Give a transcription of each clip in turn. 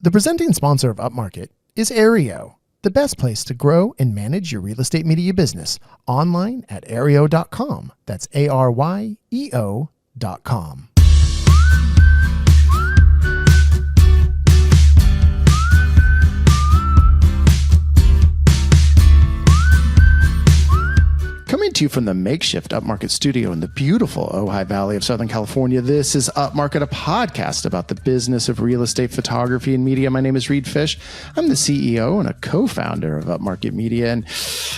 The presenting sponsor of Upmarket is Aereo, the best place to grow and manage your real estate media business, online at aereo.com. That's ARYEO.com. Coming to you from the makeshift Upmarket studio in the beautiful Ojai Valley of Southern California, this is Upmarket, a podcast about the business of real estate photography and media. My name is Reed Fish. I'm the CEO and a co-founder of Upmarket Media. And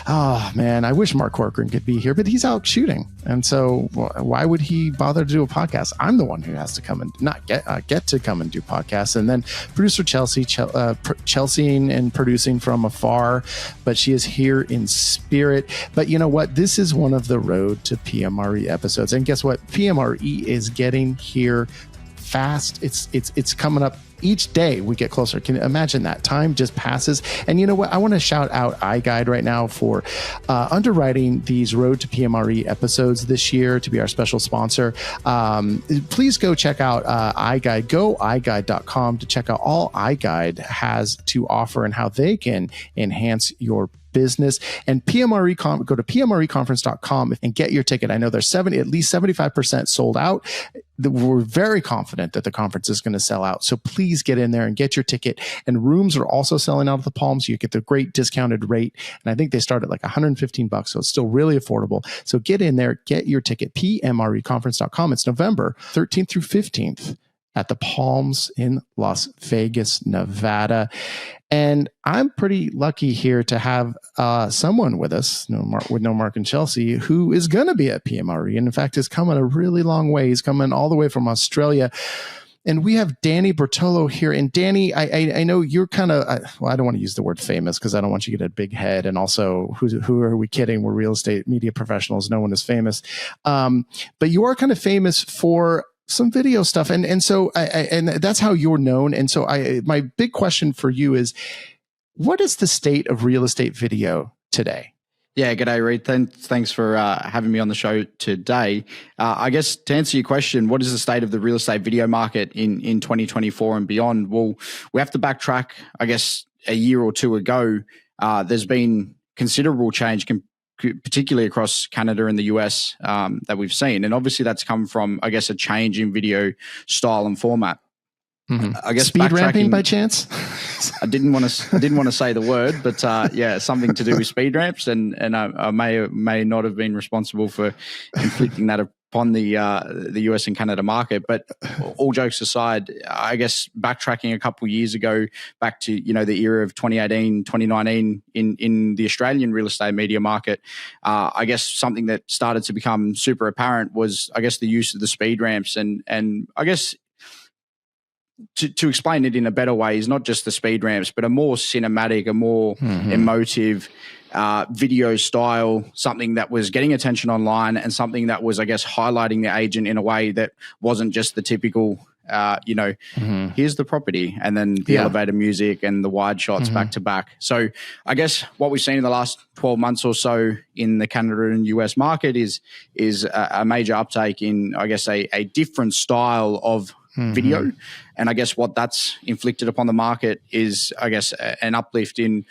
oh man, I wish Mark Corcoran could be here, but he's out shooting. And so why would he bother to do a podcast? I'm the one who has to come and not get to come and do podcasts. And then producer Chelsea and producing from afar, but she is here in spirit. But you know what? This is one of the Road to PMRE episodes. And guess what? PMRE is getting here fast. It's coming up each day. We get closer. Can you imagine that? Time just passes. And you know what? I want to shout out iGuide right now for underwriting these Road to PMRE episodes this year to be our special sponsor. Please go check out iGuide. Go iGuide.com to check out all iGuide has to offer and how they can enhance your business. And PMRE go to PMREconference.com and get your ticket. I know there's at least 75% sold out. We're very confident that the conference is going to sell out. So please get in there and get your ticket. And rooms are also selling out of the Palms. You get the great discounted rate. And I think they start at like $115. So it's still really affordable. So get in there, get your ticket, PMREconference.com. It's November 13th through 15th at the Palms in Las Vegas, Nevada. And I'm pretty lucky here to have someone with us, Mark and Chelsea, who is going to be at PMRE. And in fact, has come a really long way. He's coming all the way from Australia. And we have Danny Bertolo here. And Danny, I know you're kind of, I don't want to use the word famous because I don't want you to get a big head. And also, who are we kidding? We're real estate media professionals. No one is famous. But you are kind of famous for some video stuff. And so that's how you're known. And so my big question for you is, what is the state of real estate video today? Yeah, g'day, Reed. Thanks for having me on the show today. I guess to answer your question, what is the state of the real estate video market in 2024 and beyond? Well, we have to backtrack, I guess, a year or two ago. There's been considerable change, particularly across Canada and the US, that we've seen. And obviously that's come from, I guess, a change in video style and format. Mm-hmm. I guess speed ramping by chance. I didn't want to say the word, but yeah, something to do with speed ramps, and I may not have been responsible for inflicting that upon the US and Canada market. But all jokes aside, I guess backtracking a couple of years ago, back to the era of 2018, 2019 in the Australian real estate media market, I guess something that started to become super apparent was, I guess, the use of the speed ramps, and I guess. To explain it in a better way is not just the speed ramps, but a more cinematic, a more emotive video style, something that was getting attention online and something that was, I guess, highlighting the agent in a way that wasn't just the typical, here's the property and then the elevator music and the wide shots back to back. So I guess what we've seen in the last 12 months or so in the Canada and US market is a major uptake in, I guess, a different style of video. And I guess what that's inflicted upon the market is, I guess, an uplift in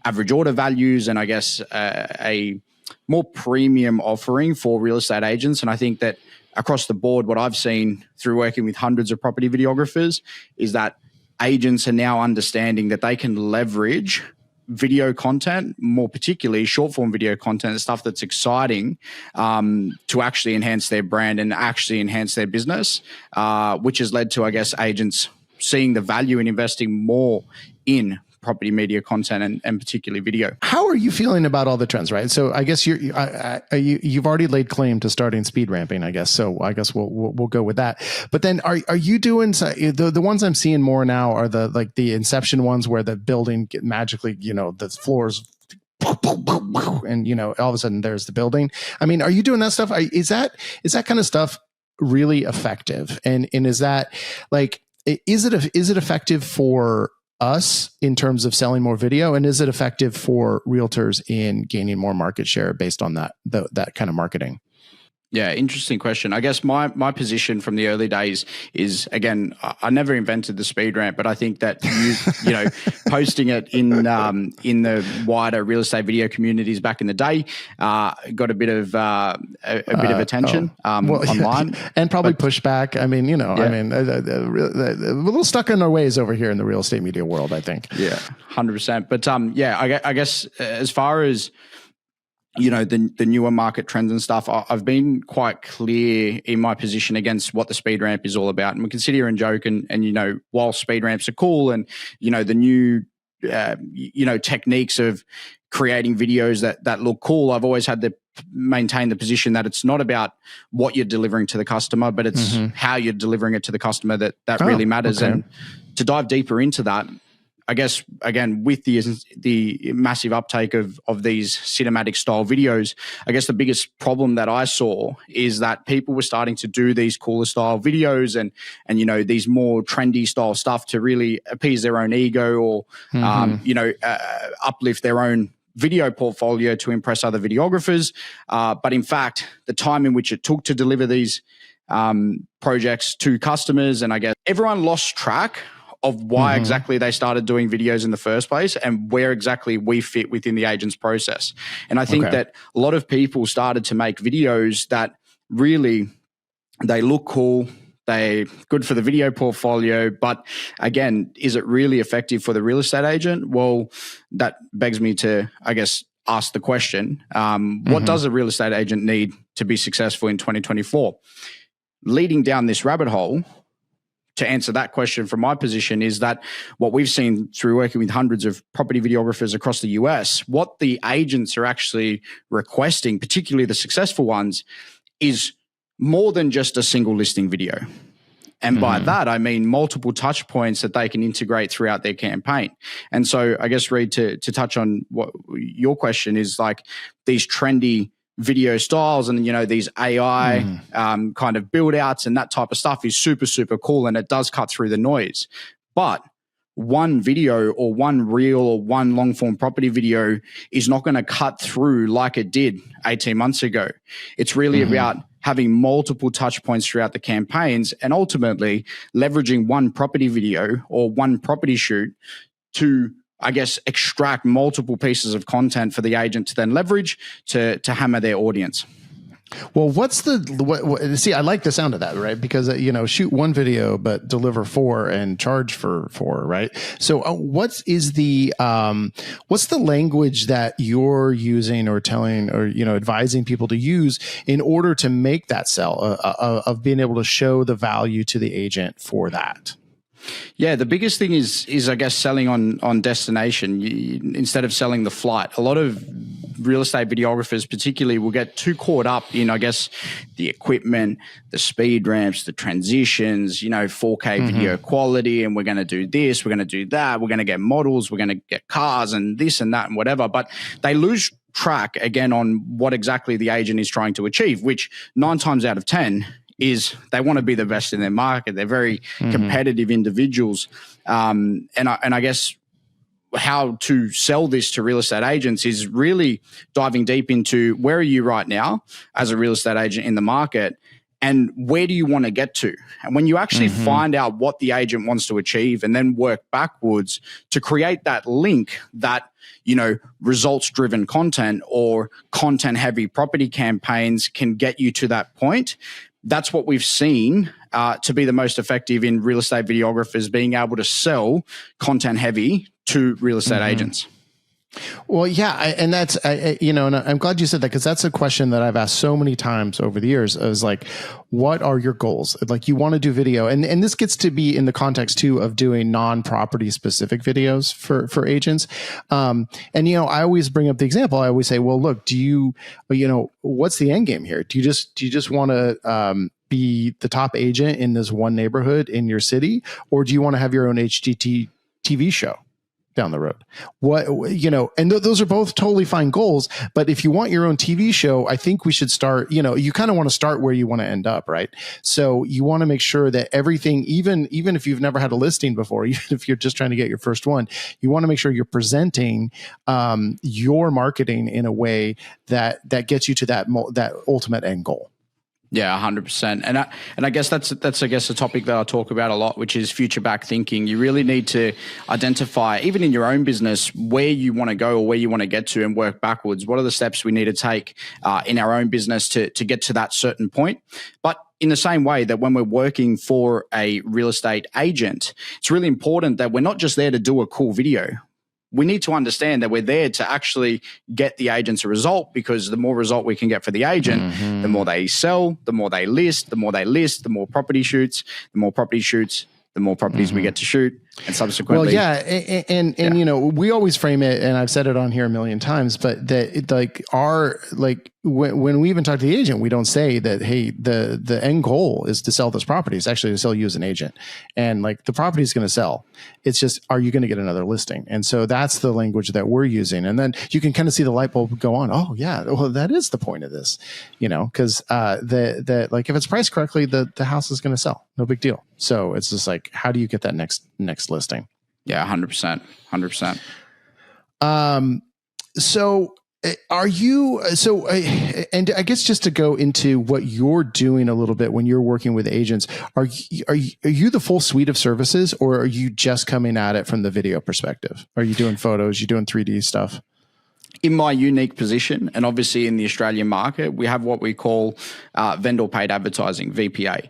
average order values and, I guess, a more premium offering for real estate agents. And I think that across the board, what I've seen through working with hundreds of property videographers is that agents are now understanding that they can leverage video content, more particularly short form video content, stuff that's exciting, to actually enhance their brand and actually enhance their business, which has led to, I guess, agents seeing the value in investing more in property media content and particularly video. How are you feeling about all the trends, right? So I guess you've already laid claim to starting speed ramping, I guess. So I guess we'll go with that. But then are you doing the ones I'm seeing more now are the Inception ones where the building magically, the floors and all of a sudden there's the building. I mean, are you doing that stuff? Is that kind of stuff really effective? And is that is it effective for us in terms of selling more video, and is it effective for realtors in gaining more market share based on that kind of marketing? Yeah, interesting question. I guess my position from the early days is, again, I never invented the speed ramp, but I think that you know, posting it in the wider real estate video communities back in the day got a bit of attention online, and probably pushback. I mean, you know, yeah. I mean, a little stuck in our ways over here in the real estate media world, I think. Yeah, 100%. But yeah, I guess as far as, you know, the newer market trends and stuff, I've been quite clear in my position against what the speed ramp is all about. And we can sit here and joke and you know, while speed ramps are cool and, you know, the new, you know, techniques of creating videos that look cool, I've always had to maintain the position that it's not about what you're delivering to the customer, but it's how you're delivering it to the customer that really matters. Okay. And to dive deeper into that, I guess, again, with the massive uptake of these cinematic style videos, I guess the biggest problem that I saw is that people were starting to do these cooler style videos and you know, these more trendy style stuff to really appease their own ego or, you know, uplift their own video portfolio to impress other videographers. But in fact, the time in which it took to deliver these projects to customers, and I guess everyone lost track of why exactly they started doing videos in the first place and where exactly we fit within the agent's process. And I think that a lot of people started to make videos that really, they look cool, they're good for the video portfolio, but again, is it really effective for the real estate agent? Well, that begs me to, I guess, ask the question, what does a real estate agent need to be successful in 2024? Leading down this rabbit hole, to answer that question from my position, is that what we've seen through working with hundreds of property videographers across the US, what the agents are actually requesting, particularly the successful ones, is more than just a single listing video. And by that, I mean multiple touch points that they can integrate throughout their campaign. And so I guess, Reid, to touch on what your question is, like these trendy video styles and, you know, these AI kind of build outs and that type of stuff is super, super cool. And it does cut through the noise. But one video or one reel or one long form property video is not going to cut through like it did 18 months ago. It's really about having multiple touch points throughout the campaigns and ultimately leveraging one property video or one property shoot to, I guess, extract multiple pieces of content for the agent to then leverage to hammer their audience. Well, see, I like the sound of that, right? Because, you know, shoot one video, but deliver 4 and charge for 4, right? So what's the language that you're using or telling or, you know, advising people to use in order to make that sell of being able to show the value to the agent for that? Yeah, the biggest thing is I guess selling on destination instead of selling the flight. A lot of real estate videographers particularly will get too caught up in, I guess, the equipment, the speed ramps, the transitions, you know, 4K video quality, and we're going to do this, we're going to do that, we're going to get models, we're going to get cars and this and that and whatever. But they lose track again on what exactly the agent is trying to achieve, which 9 times out of 10 is they want to be the best in their market. They're very competitive individuals. And I guess how to sell this to real estate agents is really diving deep into where are you right now as a real estate agent in the market and where do you want to get to? And when you actually find out what the agent wants to achieve and then work backwards to create that link that, you know, results-driven content or content-heavy property campaigns can get you to that point, that's what we've seen to be the most effective in real estate videographers being able to sell content heavy to real estate agents. Well, yeah, and that's, you know, and I'm glad you said that because that's a question that I've asked so many times over the years. I was like, what are your goals? Like, you want to do video, and this gets to be in the context too of doing non-property specific videos for agents. And you know, I always bring up the example. I always say, well, look, you know, what's the end game here? Do you just want to be the top agent in this one neighborhood in your city, or do you want to have your own HGTV show down the road? What, you know, and those are both totally fine goals. But if you want your own TV show, I think we should start, you know, you kind of want to start where you want to end up, right? So you want to make sure that everything, even if you've never had a listing before, even if you're just trying to get your first one, you want to make sure you're presenting your marketing in a way that gets you to that ultimate end goal. Yeah, 100%. And I guess that's I guess a topic that I talk about a lot, which is future back thinking. You really need to identify, even in your own business, where you want to go or where you want to get to, and work backwards. What are the steps we need to take in our own business to get to that certain point? But in the same way that when we're working for a real estate agent, it's really important that we're not just there to do a cool video. We need to understand that we're there to actually get the agents a result, because the more result we can get for the agent, the more they sell, the more they list, the more property shoots, the more properties we get to shoot, and subsequently. Well, yeah, and you know, we always frame it, and I've said it on here a million times, but that it, when we even talk to the agent, we don't say that, hey, the end goal is to sell this property. It's actually to sell you as an agent, and like the property is going to sell. It's just, are you going to get another listing? And so that's the language that we're using, and then you can kind of see the light bulb go on. Oh yeah, well that is the point of this, you know, because like if it's priced correctly, the house is going to sell, no big deal. So it's just like, how do you get that next listing? Yeah, 100%, 100%. So are you, and I guess just to go into what you're doing a little bit when you're working with agents, are you the full suite of services, or are you just coming at it from the video perspective? Are you doing photos? You doing 3D stuff? In my unique position, and obviously in the Australian market, we have what we call vendor paid advertising, VPA.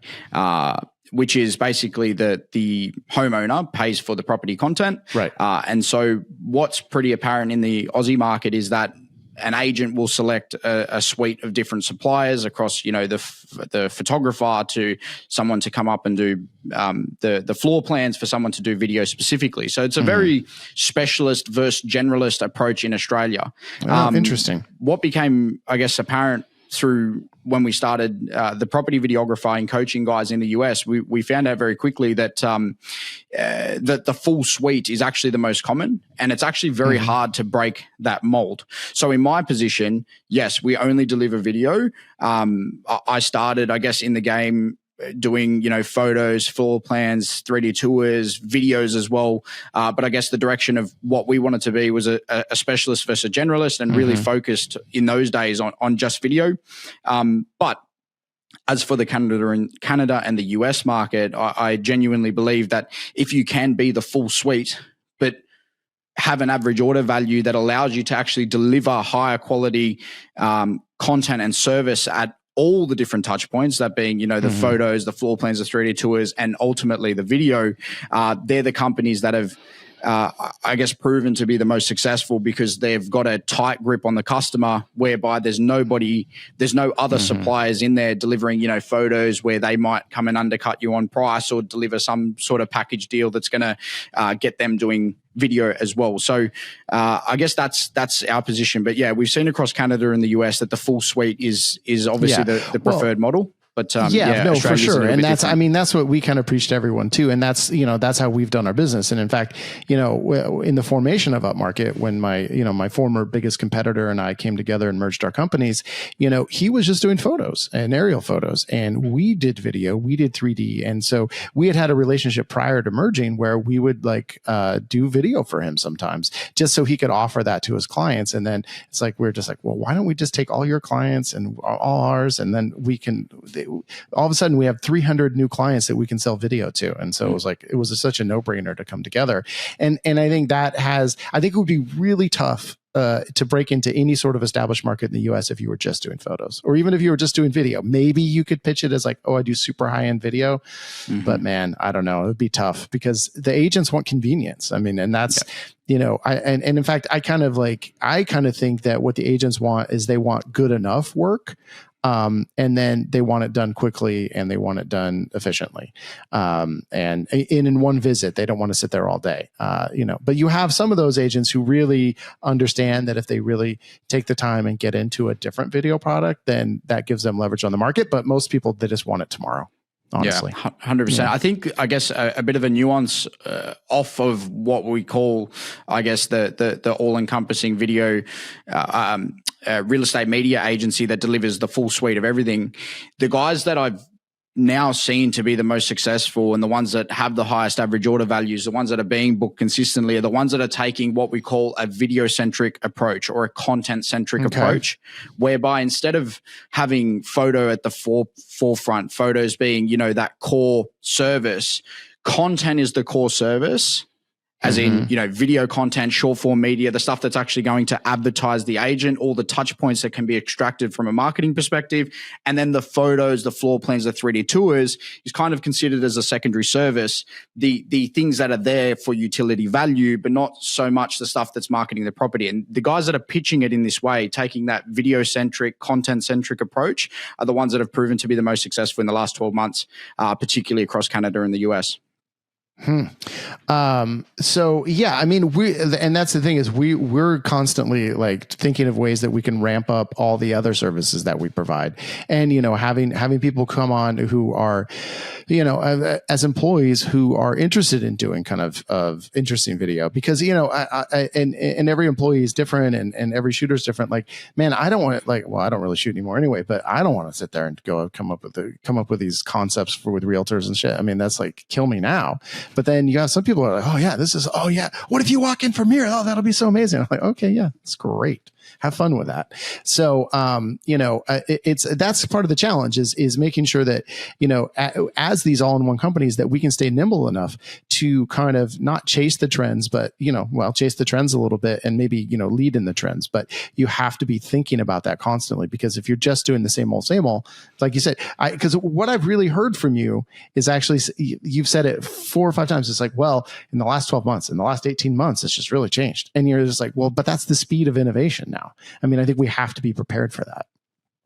Which is basically the homeowner pays for the property content. Right. And so what's pretty apparent in the Aussie market is that an agent will select a suite of different suppliers across, you know, the photographer to someone to come up and do the floor plans for someone to do video specifically. So it's a very specialist versus generalist approach in Australia. Interesting. What became, I guess, apparent through when we started the property videographer and coaching guys in the US, we found out very quickly that that the full suite is actually the most common, and it's actually very hard to break that mold. So in my position, yes, we only deliver video. I started, I guess, in the game doing, you know, photos, floor plans, 3D tours, videos as well. But I guess the direction of what we wanted to be was a specialist versus a generalist, and really focused in those days on just video. But as for the Canada and the US market, I genuinely believe that if you can be the full suite, but have an average order value that allows you to actually deliver higher quality content and service at all the different touch points, that being, you know, the photos, the floor plans, the 3D tours, and ultimately the video, they're the companies that have, I guess, proven to be the most successful, because they've got a tight grip on the customer, whereby there's no other suppliers in there delivering, you know, photos where they might come and undercut you on price, or deliver some sort of package deal that's going to get them doing video as well. So I guess that's our position. But yeah, we've seen across Canada and the US that the full suite is obviously the preferred model. But no, for sure. And that's, I mean, that's what we kind of preach to everyone too. And that's, you know, that's how we've done our business. And in fact, you know, in the formation of Upmarket, when my former biggest competitor and I came together and merged our companies, you know, he was just doing photos and aerial photos, and we did video, we did 3D. And so we had a relationship prior to merging where we would do video for him sometimes, just so he could offer that to his clients. And then it's like, we're just like, well, why don't we just take all your clients and all ours, and then we can, all of a sudden we have 300 new clients that we can sell video to. And so it was such a no-brainer to come together. And I think I think it would be really tough to break into any sort of established market in the US if you were just doing photos, or even if you were just doing video. Maybe you could pitch it as like, oh, I do super high-end video, but man, I don't know. It would be tough, because the agents want convenience. I mean, and that's, you know, and in fact, I kind of think that what the agents want is they want good enough work. And then they want it done quickly, and they want it done efficiently. And in one visit, they don't want to sit there all day. You know, but you have some of those agents who really understand that if they really take the time and get into a different video product, then that gives them leverage on the market. But most people, they just want it tomorrow. Honestly. Yeah, 100%. Yeah. I guess a bit of a nuance off of what we call, I guess, the all-encompassing video real estate media agency that delivers the full suite of everything. The guys that I've now seen to be the most successful and the ones that have the highest average order values, the ones that are being booked consistently, are the ones that are taking what we call a video-centric approach or a content-centric approach, whereby instead of having photo at the forefront, photos being, that core service, content is the core service. As in, video content, short form media, the stuff that's actually going to advertise the agent, all the touch points that can be extracted from a marketing perspective. And then the photos, the floor plans, the 3D tours is kind of considered as a secondary service. The things that are there for utility value, but not so much the stuff that's marketing the property. And the guys that are pitching it in this way, taking that video-centric, content-centric approach, are the ones that have proven to be the most successful in the last 12 months, particularly across Canada and the US. So yeah, I mean, and that's the thing is we're constantly like thinking of ways that we can ramp up all the other services that we provide. And, having people come on who are, as employees who are interested in doing kind of interesting video, because, and every employee is different and every shooter is different. Like, man, I don't want to I don't really shoot anymore anyway, but I don't want to sit there and come up with these concepts with realtors and shit. I mean, that's like, kill me now. But then you got some people are like, what if you walk in from here? Oh, that'll be so amazing. I'm like, okay, yeah, it's great. Have fun with that. So, that's part of the challenge is making sure that, as these all-in-one companies, that we can stay nimble enough to kind of not chase the trends, but, chase the trends a little bit and maybe, lead in the trends. But you have to be thinking about that constantly, because if you're just doing the same old, like you said, because what I've really heard from you is actually, you've said it 4 or 5 times. It's like, well, in the last 12 months, in the last 18 months, it's just really changed. And you're just like, well, but that's the speed of innovation now. I mean, I think we have to be prepared for that.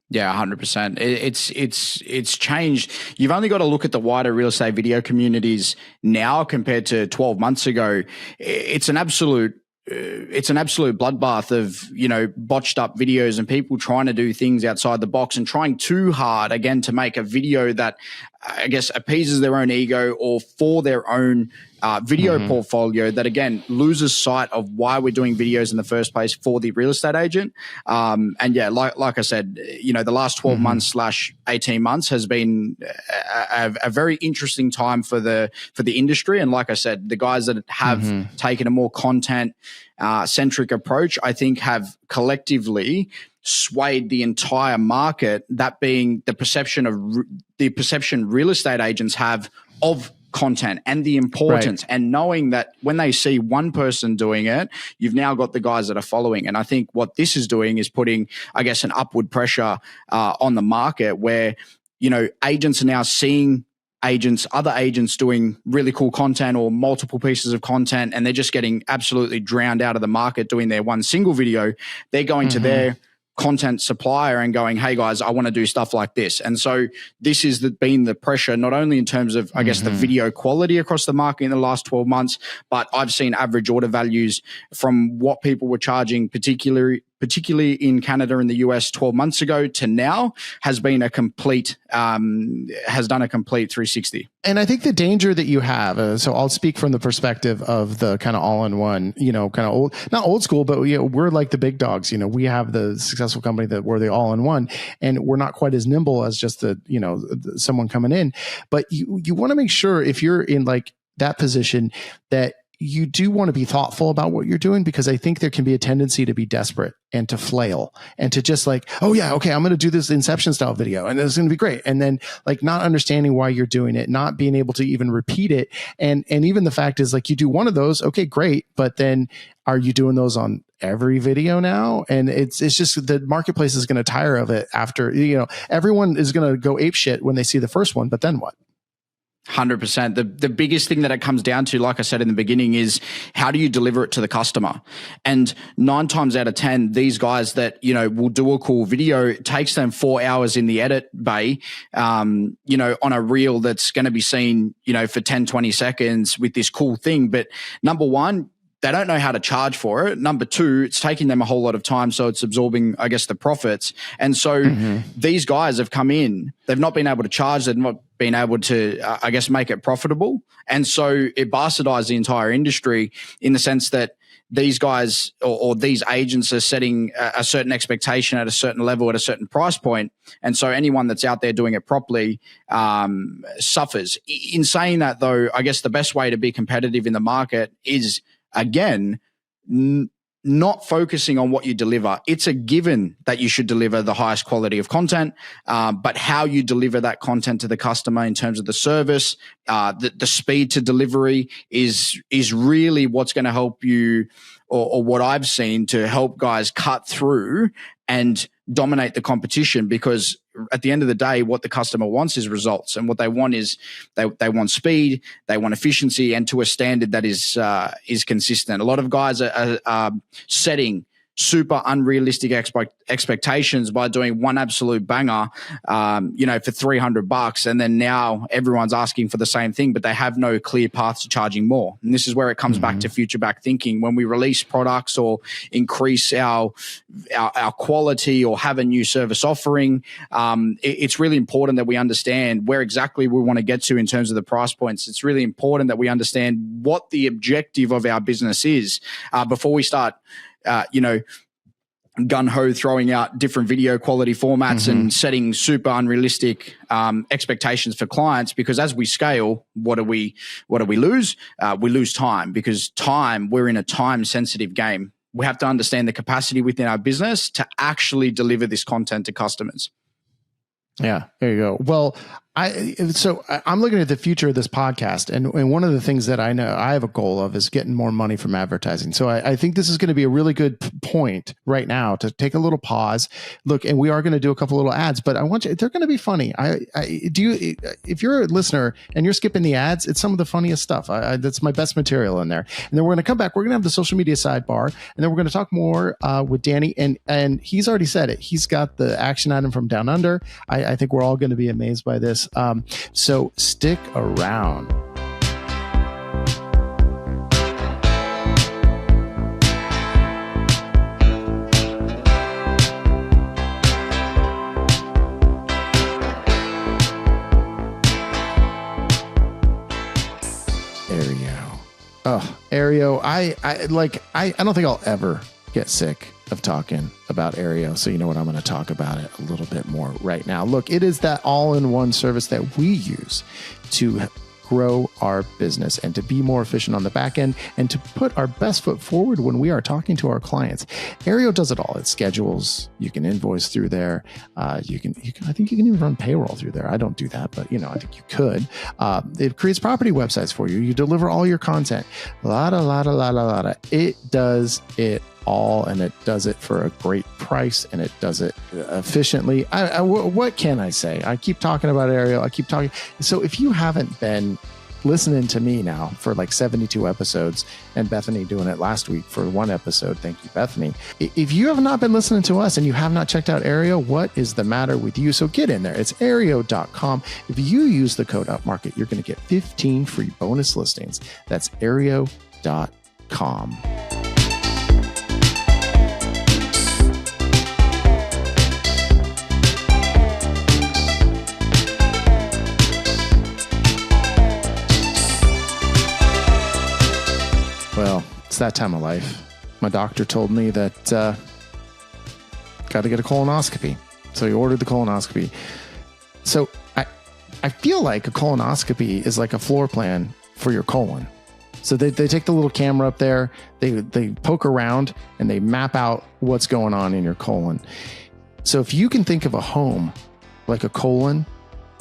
Yeah, 100%. It's changed. You've only got to look at the wider real estate video communities now compared to 12 months ago. It's an absolute bloodbath of, botched up videos and people trying to do things outside the box and trying too hard again to make a video that, I guess, appeases their own ego or for their own video portfolio that, again, loses sight of why we're doing videos in the first place for the real estate agent. And yeah, like I said, the last 12 months / 18 months has been a very interesting time for the industry. And like I said, the guys that have taken a more content centric approach, I think, have collectively swayed the entire market, that being the perception real estate agents have of content and the importance, right, and knowing that when they see one person doing it, you've now got the guys that are following. And I think what this is doing is putting, I guess, an upward pressure on the market where, agents are now seeing other agents doing really cool content or multiple pieces of content, and they're just getting absolutely drowned out of the market doing their one single video. They're going to their content supplier and going, hey guys, I want to do stuff like this. And so this has been the pressure, not only in terms of, I guess, the video quality across the market in the last 12 months, but I've seen average order values from what people were charging, particularly in Canada and the US 12 months ago to now, has been has done a complete 360. And I think the danger that you have, so I'll speak from the perspective of the kind of all-in-one, kind of old, not old school, but we're like the big dogs. We have the successful company that we're the all-in-one, and we're not quite as nimble as just someone coming in. But you want to make sure, if you're in like that position, that you do want to be thoughtful about what you're doing, because I think there can be a tendency to be desperate and to flail and to just like, oh yeah, okay, I'm going to do this Inception style video and it's going to be great. And then like not understanding why you're doing it, not being able to even repeat it. And even the fact is like, you do one of those, okay, great. But then are you doing those on every video now? And it's just the marketplace is going to tire of it after, everyone is going to go ape shit when they see the first one, but then what? 100%. The biggest thing that it comes down to, like I said in the beginning, is how do you deliver it to the customer? And 9 times out of 10, these guys that, will do a cool video, it takes them 4 hours in the edit bay, on a reel that's going to be seen, for 10, 20 seconds with this cool thing. But number one, they don't know how to charge for it. Number two, it's taking them a whole lot of time, so it's absorbing, I guess, the profits. And so these guys have come in, they've not been able to charge, they've not been able to, I guess, make it profitable. And so it bastardized the entire industry in the sense that these guys or these agents are setting a certain expectation at a certain level at a certain price point. And so anyone that's out there doing it properly suffers. In saying that, though, I guess the best way to be competitive in the market is, again, not focusing on what you deliver. It's a given that you should deliver the highest quality of content, but how you deliver that content to the customer in terms of the service, the speed to delivery is really what's going to help you, or what I've seen to help guys cut through and dominate the competition. Because at the end of the day, what the customer wants is results, and what they want is they want speed, they want efficiency, and to a standard that is consistent. A lot of guys are setting super unrealistic expectations by doing one absolute banger, for $300, and then now everyone's asking for the same thing, but they have no clear path to charging more. And this is where it comes back to future back thinking. When we release products or increase our quality or have a new service offering, it's really important that we understand where exactly we want to get to in terms of the price points. It's really important that we understand what the objective of our business is before we start gun-ho throwing out different video quality formats and setting super unrealistic expectations for clients. Because as we scale, what do we lose? We lose time, because we're in a time-sensitive game. We have to understand the capacity within our business to actually deliver this content to customers. Yeah, there you go. Well, I'm looking at the future of this podcast, and one of the things that I know I have a goal of is getting more money from advertising. So I think this is going to be a really good point right now to take a little pause, look, and we are going to do a couple little ads, but I want you, they're going to be funny. If you're a listener and you're skipping the ads, it's some of the funniest stuff. That's my best material in there. And then we're going to come back. We're going to have the social media sidebar, and then we're going to talk more with Danny. And he's already said it. He's got the action item from Down Under. I think we're all going to be amazed by this. So stick around. Aereo. I don't think I'll ever get sick of talking about Aereo. So you know what? I'm going to talk about it a little bit more right now. Look, it is that all-in-one service that we use to grow our business and to be more efficient on the back end and to put our best foot forward when we are talking to our clients. Aereo does it all. It schedules. You can invoice through there. I think you can even run payroll through there. I don't do that, but I think you could. It creates property websites for you. You deliver all your content. It does it all, and it does it for a great price, and it does it efficiently. What can I say? I keep talking about Aereo. I keep talking. So if you haven't been listening to me now for like 72 episodes, and Bethany doing it last week for one episode, thank you, Bethany. If you have not been listening to us and you have not checked out Aereo, what is the matter with you? So get in there. It's Aereo.com. If you use the code Upmarket, you're going to get 15 free bonus listings. That's Aereo.com. Well, it's that time of life. My doctor told me that got to get a colonoscopy. So he ordered the colonoscopy. So I feel like a colonoscopy is like a floor plan for your colon. So they take the little camera up there, they poke around, and they map out what's going on in your colon. So if you can think of a home like a colon,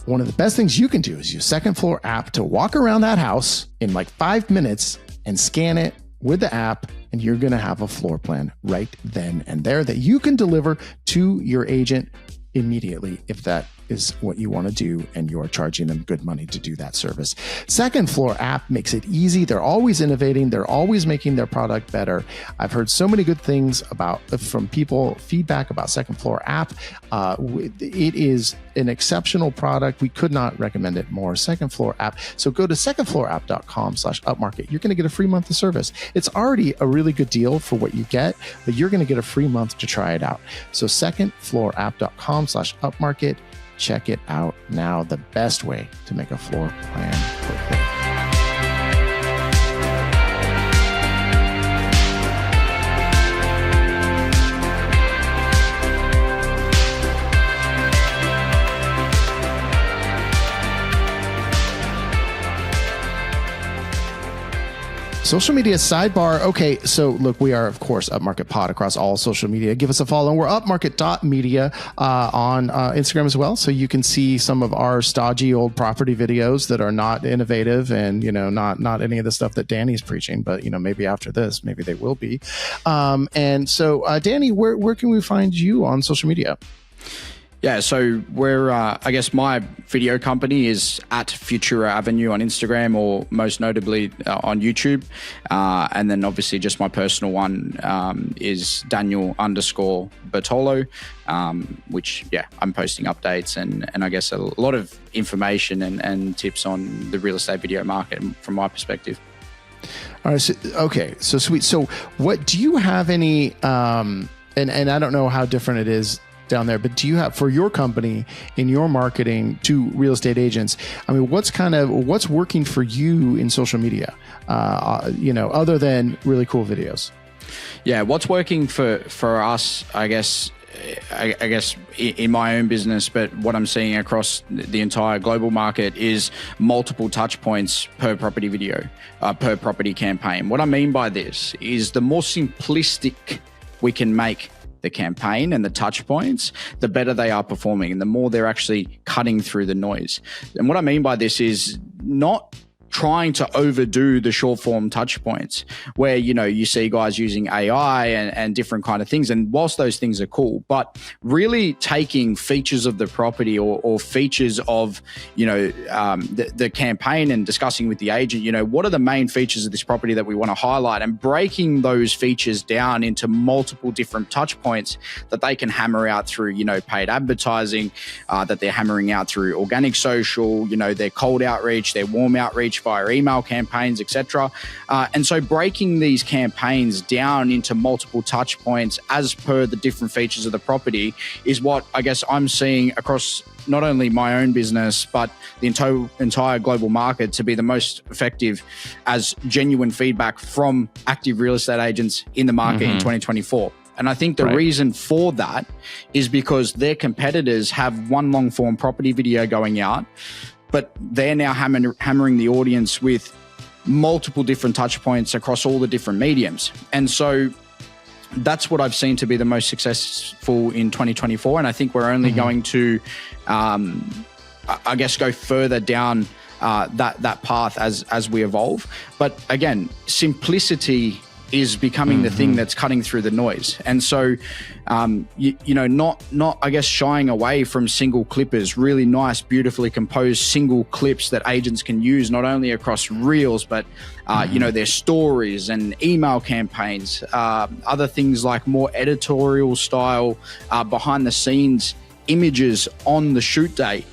one of the best things you can do is use Second Floor app to walk around that house in like 5 minutes and scan it with the app, and you're going to have a floor plan right then and there that you can deliver to your agent immediately if that is what you want to do and you're charging them good money to do that service. Second Floor app makes it easy. They're always innovating. They're always making their product better. I've heard so many good things from people, feedback about Second Floor app. It is an exceptional product. We could not recommend it more. Second Floor app. So go to secondfloorapp.com/upmarket. You're going to get a free month of service. It's already a really good deal for what you get, but you're going to get a free month to try it out. So secondfloorapp.com/upmarket. Check it out now. The best way to make a floor plan quickly. Social media sidebar. Okay, so look, we are, of course, Upmarket Pod across all social media. Give us a follow. And we're upmarket.media on Instagram as well. So you can see some of our stodgy old property videos that are not innovative and, not any of the stuff that Danny's preaching. But, maybe after this, maybe they will be. And so, Danny, where can we find you on social media? Yeah, so we're, I guess my video company is at Futura Avenue on Instagram, or most notably on YouTube. And then obviously just my personal one is Daniel_Bertolo, which, I'm posting updates and I guess a lot of information and tips on the real estate video market from my perspective. All right. So sweet. So what do you have any, and I don't know how different it is down there, but do you have, for your company, in your marketing to real estate agents, what's working for you in social media, other than really cool videos? Yeah, what's working for us, I guess in my own business, but what I'm seeing across the entire global market is multiple touch points per property video, per property campaign. What I mean by this is the more simplistic we can make the campaign and the touch points, the better they are performing and the more they're actually cutting through the noise. And what I mean by this is not trying to overdo the short form touch points where, you see guys using AI and different kind of things. And whilst those things are cool, but really taking features of the property or features of, the campaign and discussing with the agent, what are the main features of this property that we want to highlight, and breaking those features down into multiple different touch points that they can hammer out through, paid advertising, that they're hammering out through organic social, their cold outreach, their warm outreach via email campaigns, etc. And so breaking these campaigns down into multiple touch points as per the different features of the property is what I guess I'm seeing across not only my own business, but the entire global market to be the most effective as genuine feedback from active real estate agents in the market in 2024. And I think the reason for that is because their competitors have one long form property video going out, but they're now hammering the audience with multiple different touch points across all the different mediums. And so that's what I've seen to be the most successful in 2024. And I think we're only going to, I guess, go further down that path as we evolve. But again, simplicity is becoming the thing that's cutting through the noise. And so, not I guess shying away from single clippers, really nice, beautifully composed single clips that agents can use not only across reels, but their stories and email campaigns, other things like more editorial style, behind the scenes images on the shoot day.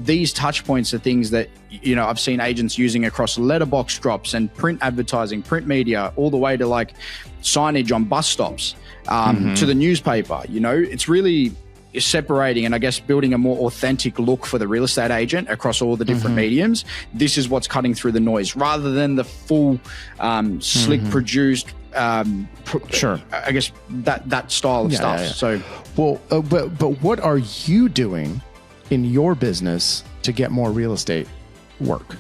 These touch points are things that, I've seen agents using across letterbox drops and print advertising, print media, all the way to like signage on bus stops, to the newspaper. It's really separating and I guess building a more authentic look for the real estate agent across all the different mediums. This is what's cutting through the noise rather than the full slick produced, I guess that style of stuff. Yeah. So, but what are you doing in your business to get more real estate work?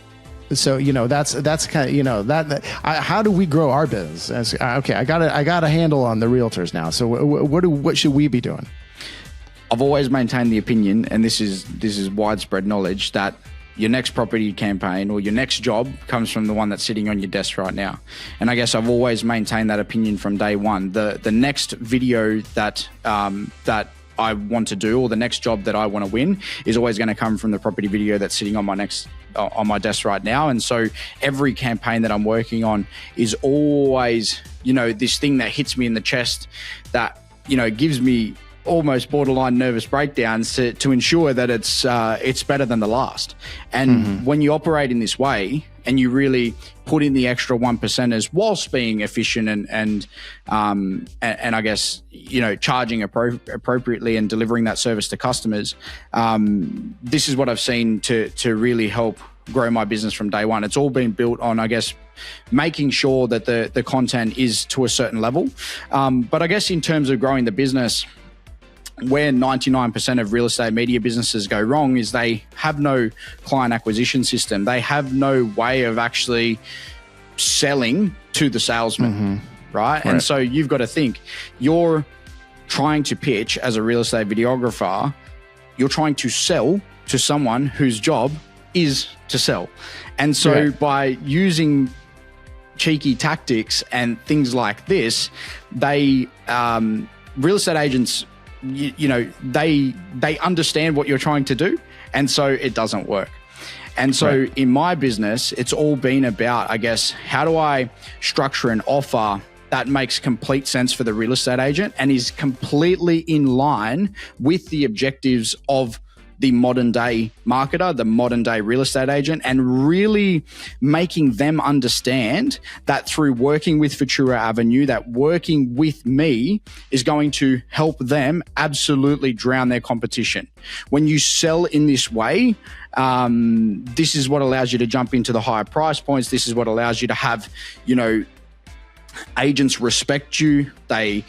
So that's kind of how do we grow our business? Okay, I got a handle on the realtors now. So what should we be doing? I've always maintained the opinion, and this is widespread knowledge, that your next property campaign or your next job comes from the one that's sitting on your desk right now. And I guess I've always maintained that opinion from day one. The next video that I want to do, or the next job that I want to win, is always going to come from the property video that's sitting on my desk right now. And so every campaign that I'm working on is always, this thing that hits me in the chest, that, gives me almost borderline nervous breakdowns to ensure that it's better than the last. And when you operate in this way and you really put in the extra 1%ers whilst being efficient and I guess, charging appropriately and delivering that service to customers, this is what I've seen to really help grow my business from day one. It's all been built on, I guess, making sure that the content is to a certain level. But I guess in terms of growing the business, where 99% of real estate media businesses go wrong is they have no client acquisition system. They have no way of actually selling to the salesman, right? And so you've got to think, you're trying to pitch as a real estate videographer, you're trying to sell to someone whose job is to sell. And so by using cheeky tactics and things like this, they real estate agents, they understand what you're trying to do, and so it doesn't work. And so in my business, it's all been about, I guess, how do I structure an offer that makes complete sense for the real estate agent and is completely in line with the objectives of the modern day marketer, the modern day real estate agent, and really making them understand that through working with Futura Avenue, that working with me is going to help them absolutely drown their competition. When you sell in this way, this is what allows you to jump into the higher price points. This is what allows you to have, agents respect you. They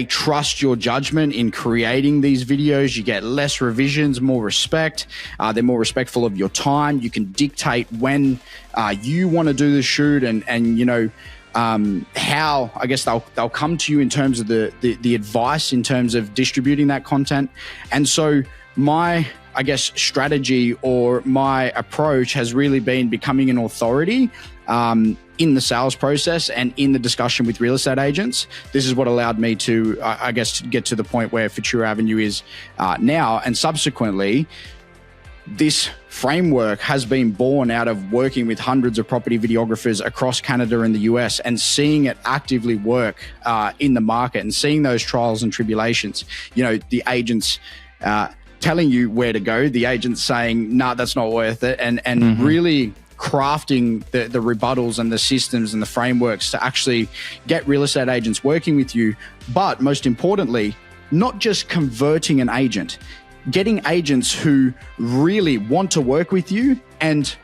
trust your judgment in creating these videos. You get less revisions, more respect. They're more respectful of your time. You can dictate when you want to do the shoot and how, I guess, they'll come to you in terms of the advice in terms of distributing that content. And so my, I guess, strategy or my approach has really been becoming an authority in the sales process and in the discussion with real estate agents. This is what allowed me to, I guess, get to the point where Futura Avenue is now. And subsequently, this framework has been born out of working with hundreds of property videographers across Canada and the US and seeing it actively work in the market and seeing those trials and tribulations. The agents telling you where to go, the agents saying, nah, that's not worth it, and really crafting the rebuttals and the systems and the frameworks to actually get real estate agents working with you. But most importantly, not just converting an agent, getting agents who really want to work with you and,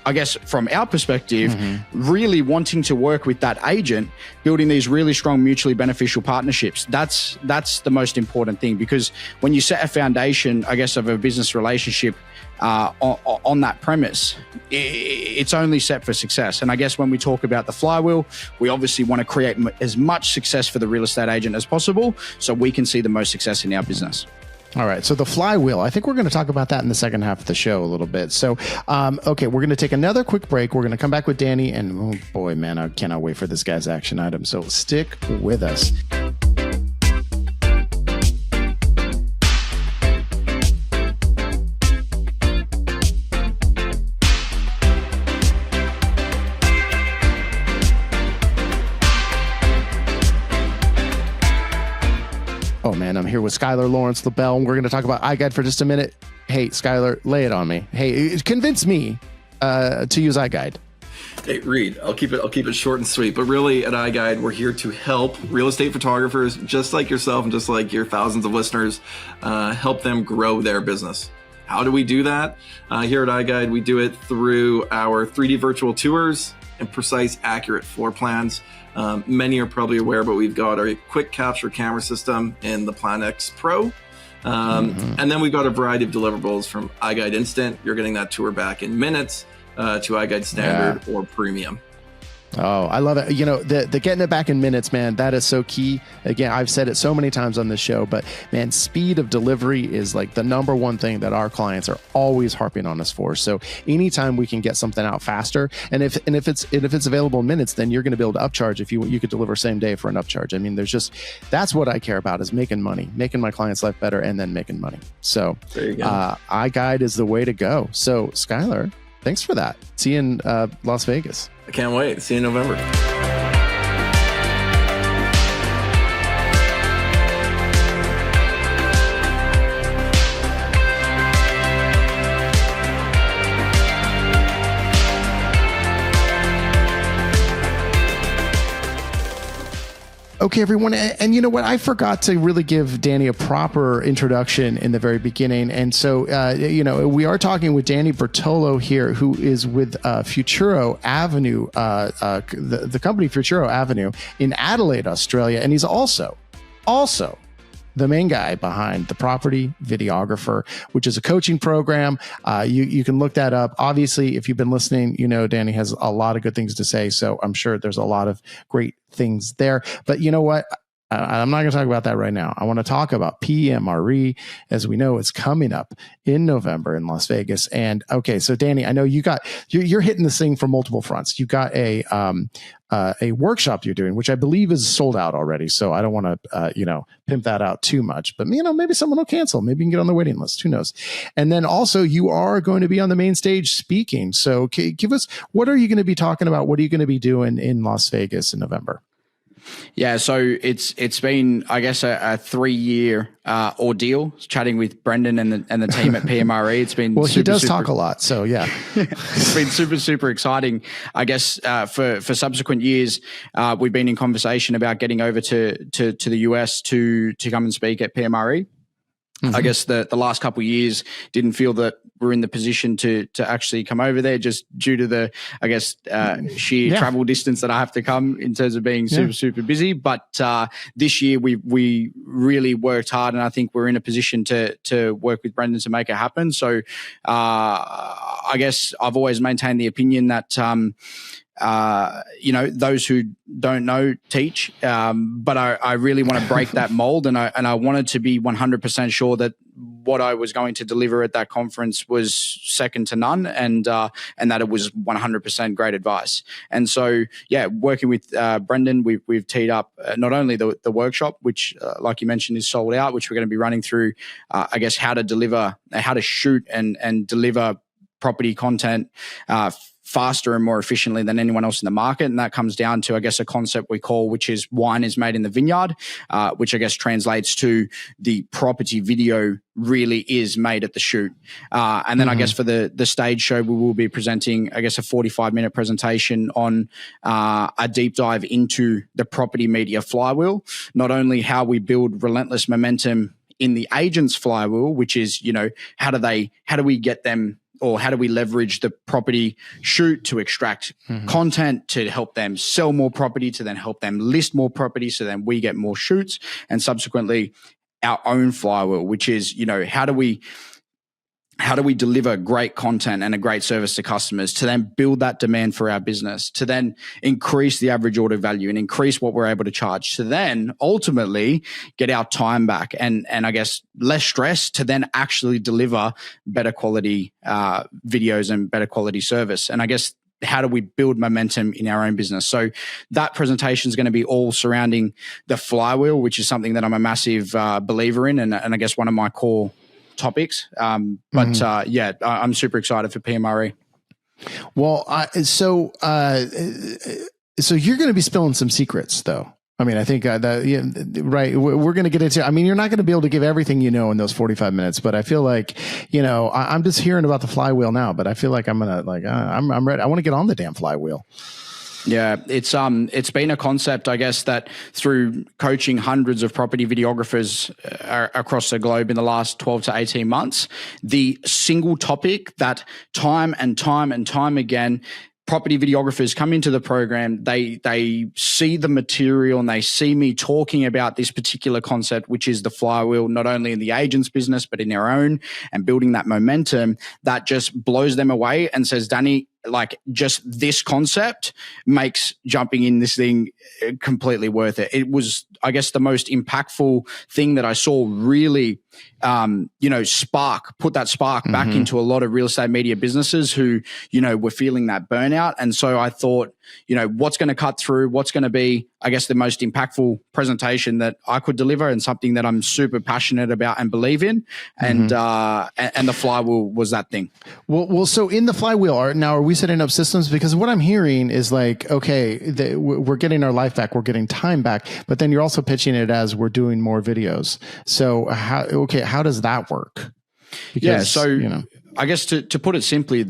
I guess, from our perspective, really wanting to work with that agent, building these really strong mutually beneficial partnerships. That's the most important thing, because when you set a foundation, I guess, of a business relationship on that premise, it's only set for success. And I guess when we talk about the flywheel, we obviously want to create as much success for the real estate agent as possible so we can see the most success in our business. All right. So the flywheel, I think we're going to talk about that in the second half of the show a little bit. So, okay, we're going to take another quick break. We're going to come back with Danny, and oh boy, man, I cannot wait for this guy's action item. So stick with us. Oh man, I'm here with Skylar Lawrence LaBelle, and we're going to talk about iGuide for just a minute. Hey, Skylar, lay it on me. Hey, convince me to use iGuide. Hey, Reed, I'll keep it short and sweet. But really, at iGuide, we're here to help real estate photographers just like yourself and just like your thousands of listeners, help them grow their business. How do we do that? Here at iGuide, we do it through our 3D virtual tours and precise, accurate floor plans. Many are probably aware, but we've got our quick capture camera system in the Plan X Pro. And then we've got a variety of deliverables from iGuide Instant. You're getting that tour back in minutes to iGuide Standard or Premium. Oh, I love it. The getting it back in minutes, man, that is so key. Again, I've said it so many times on this show, but man, speed of delivery is like the number one thing that our clients are always harping on us for. So anytime we can get something out faster, and if it's available in minutes, then you're going to be able to upcharge if you could deliver same day for an upcharge. I mean, that's what I care about, is making money, making my clients' life better, and then making money. So there you go. iGuide is the way to go. So Skylar, thanks for that. See you in Las Vegas. I can't wait. See you in November. Okay, everyone. And you know what? I forgot to really give Danny a proper introduction in the very beginning. And so, we are talking with Danny Bertolo here, who is with Futuro Avenue, the company Futuro Avenue in Adelaide, Australia. And he's also the main guy behind the Property Videographer, which is a coaching program. You can look that up. Obviously, if you've been listening, Danny has a lot of good things to say. So I'm sure there's a lot of great things there. But you know what? I'm not going to talk about that right now. I want to talk about PMRE. As we know, it's coming up in November in Las Vegas. And okay, so Danny, I know you're hitting this thing from multiple fronts. You got a workshop you're doing, which I believe is sold out already. So I don't want to, pimp that out too much, but maybe someone will cancel. Maybe you can get on the waiting list. Who knows? And then also you are going to be on the main stage speaking. So give us, what are you going to be talking about? What are you going to be doing in Las Vegas in November? Yeah, so it's been, I guess, a 3-year ordeal. Chatting with Brendan and the team at PMRE. It's been he does talk a lot, so yeah, it's been super exciting. I guess for subsequent years, we've been in conversation about getting over to the US to come and speak at PMRE. Mm-hmm. I guess the last couple of years didn't feel that we're in the position to actually come over there, just due to the, I guess, sheer travel distance that I have to come in terms of being super busy. But this year we really worked hard, and I think we're in a position to work with Brendan to make it happen. So I guess I've always maintained the opinion that those who don't know teach, but I really want to break that mold, and I wanted to be 100% sure that what I was going to deliver at that conference was second to none, and that it was 100% great advice. And so, working with Brendan, we've teed up not only the workshop, which, like you mentioned, is sold out, which we're going to be running through, I guess, how to shoot and deliver property content faster and more efficiently than anyone else in the market. And that comes down to, I guess, a concept we call, which is wine is made in the vineyard, which I guess translates to the property video really is made at the shoot. And then I guess for the stage show, we will be presenting, I guess, a 45-minute presentation on a deep dive into the property media flywheel, not only how we build relentless momentum in the agent's flywheel, which is, how do we get them, or how do we leverage the property shoot to extract content to help them sell more property, to then help them list more property, so then we get more shoots, and subsequently our own flywheel, which is, how do we deliver great content and a great service to customers to then build that demand for our business, to then increase the average order value and increase what we're able to charge, to then ultimately get our time back and I guess less stress, to then actually deliver better quality videos and better quality service. And I guess, how do we build momentum in our own business? So that presentation is going to be all surrounding the flywheel, which is something that I'm a massive believer in, and I guess one of my core topics. I'm super excited for PMRE. Well, so you're going to be spilling some secrets, though. I mean, I think right. We're going to get into, you're not going to be able to give everything in those 45 minutes, but I feel like, I'm just hearing about the flywheel now, but I feel like I'm going to I'm ready. I want to get on the damn flywheel. Yeah, it's been a concept, I guess, that through coaching hundreds of property videographers across the globe in the last 12 to 18 months, the single topic that time and time again, property videographers come into the program, they see the material and they see me talking about this particular concept, which is the flywheel, not only in the agent's business, but in their own, and building that momentum, that just blows them away and says, Danny, like, just this concept makes jumping in this thing completely worth it. It was, I guess, the most impactful thing that I saw really, put that spark back into a lot of real estate media businesses who, were feeling that burnout. And so I thought, what's going to cut through, what's going to be, I guess, the most impactful presentation that I could deliver, and something that I'm super passionate about and believe in. And the flywheel was that thing. Well, so in the flywheel, are we setting up systems? Because what I'm hearing is like, okay, we're getting our life back, we're getting time back, but then you're also pitching it as we're doing more videos. So how does that work? Because, I guess to put it simply,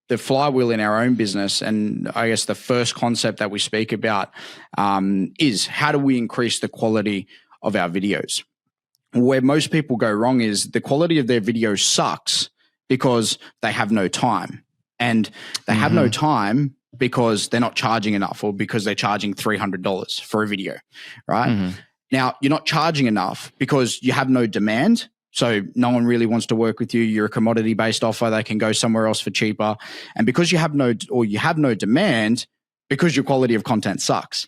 the flywheel in our own business, and I guess the first concept that we speak about is how do we increase the quality of our videos? Where most people go wrong is the quality of their video sucks because they have no time. And they have no time because they're not charging enough, or because they're charging $300 for a video, right? Now, you're not charging enough because you have no demand. So no one really wants to work with you. You're a commodity-based offer. They can go somewhere else for cheaper. And because you have no demand, because your quality of content sucks.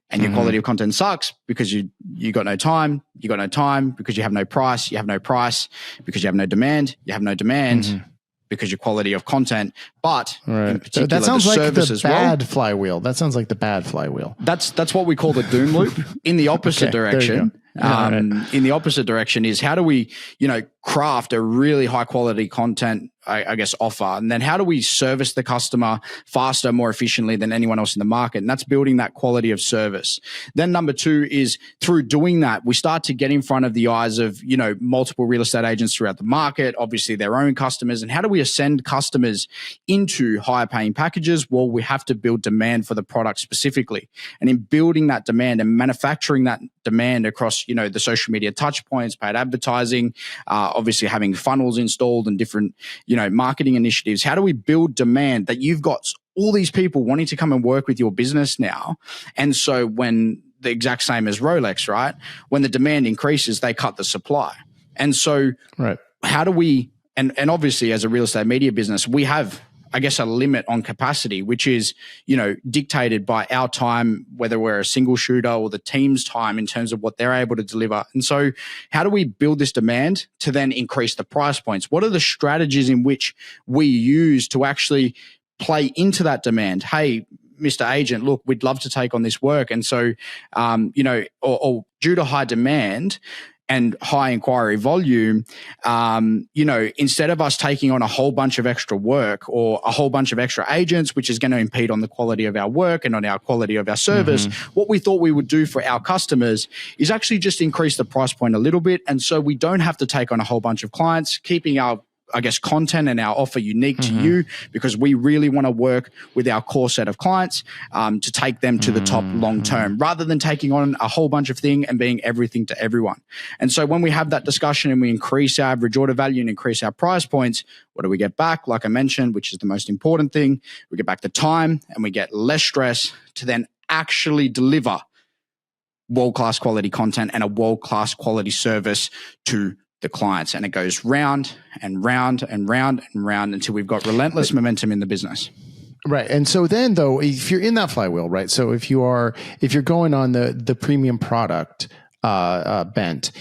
And your quality of content sucks because you got no time. You got no time because you have no price. You have no price because you have no demand. You have no demand because your quality of content. But in particular, that sounds like the bad well, flywheel. That sounds like the bad flywheel. That's what we call the doom loop. In the opposite direction, in the opposite direction is how do we, craft a really high quality content, I guess, offer, and then how do we service the customer faster, more efficiently than anyone else in the market? And that's building that quality of service. Then number two is through doing that, we start to get in front of the eyes of, multiple real estate agents throughout the market, obviously their own customers. And how do we ascend customers into higher paying packages? Well, we have to build demand for the product specifically. And in building that demand and manufacturing that demand across, the social media touch points, paid advertising, obviously having funnels installed and different, marketing initiatives. How do we build demand that you've got all these people wanting to come and work with your business now? And so when the exact same as Rolex, right? When the demand increases, they cut the supply. And so how do we, and obviously as a real estate media business, we have, I guess, a limit on capacity, which is, dictated by our time, whether we're a single shooter or the team's time in terms of what they're able to deliver. And so how do we build this demand to then increase the price points? What are the strategies in which we use to actually play into that demand? Hey, Mr. Agent, look, we'd love to take on this work. And so, or due to high demand and high inquiry volume, instead of us taking on a whole bunch of extra work or a whole bunch of extra agents, which is going to impede on the quality of our work and on our quality of our service, what we thought we would do for our customers is actually just increase the price point a little bit. And so we don't have to take on a whole bunch of clients, keeping our, I guess, content and our offer unique to you, because we really want to work with our core set of clients to take them to the top long term, rather than taking on a whole bunch of things and being everything to everyone. And so when we have that discussion and we increase our average order value and increase our price points, what do we get back? Like I mentioned, which is the most important thing, we get back the time and we get less stress to then actually deliver world-class quality content and a world-class quality service to the clients. And it goes round and round and round and round until we've got relentless momentum in the business. Right. And so then though, if you're in that flywheel, right? So if you're going on the premium product bent,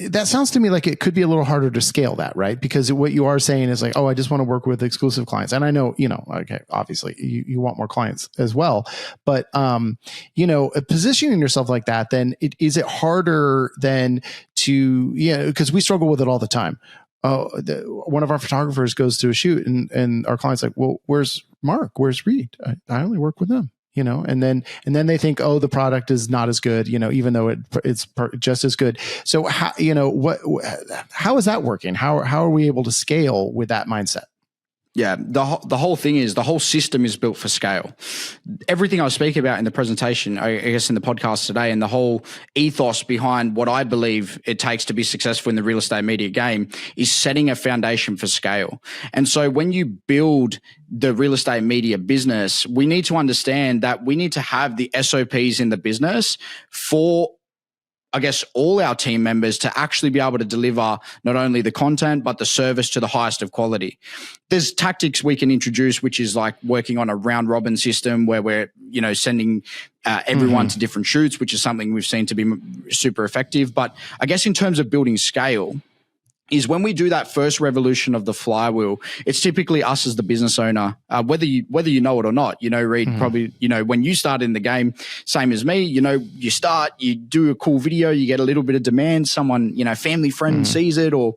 that sounds to me like it could be a little harder to scale that, right? Because what you are saying is like, oh, I just want to work with exclusive clients. And I know, okay, obviously you want more clients as well, but, positioning yourself like that, then is it harder then to, because we struggle with it all the time. One of our photographers goes to a shoot and our client's like, well, where's Mark? Where's Reed? I only work with them. And then they think, oh, the product is not as good, even though it's just as good. So how, how is that working? How are we able to scale with that mindset? Yeah, the whole thing is, the whole system is built for scale. Everything I speak about in the presentation, I guess in the podcast today, and the whole ethos behind what I believe it takes to be successful in the real estate media game is setting a foundation for scale. And so when you build the real estate media business, we need to understand that we need to have the SOPs in the business for, I guess, all our team members to actually be able to deliver not only the content, but the service to the highest of quality. There's tactics we can introduce, which is like working on a round robin system where we're, sending everyone to different shoots, which is something we've seen to be super effective. But I guess in terms of building scale, is when we do that first revolution of the flywheel, it's typically us as the business owner, whether you know it or not. Reed, probably, when you start in the game, same as me, you start, you do a cool video, you get a little bit of demand, someone, family friend sees it, or,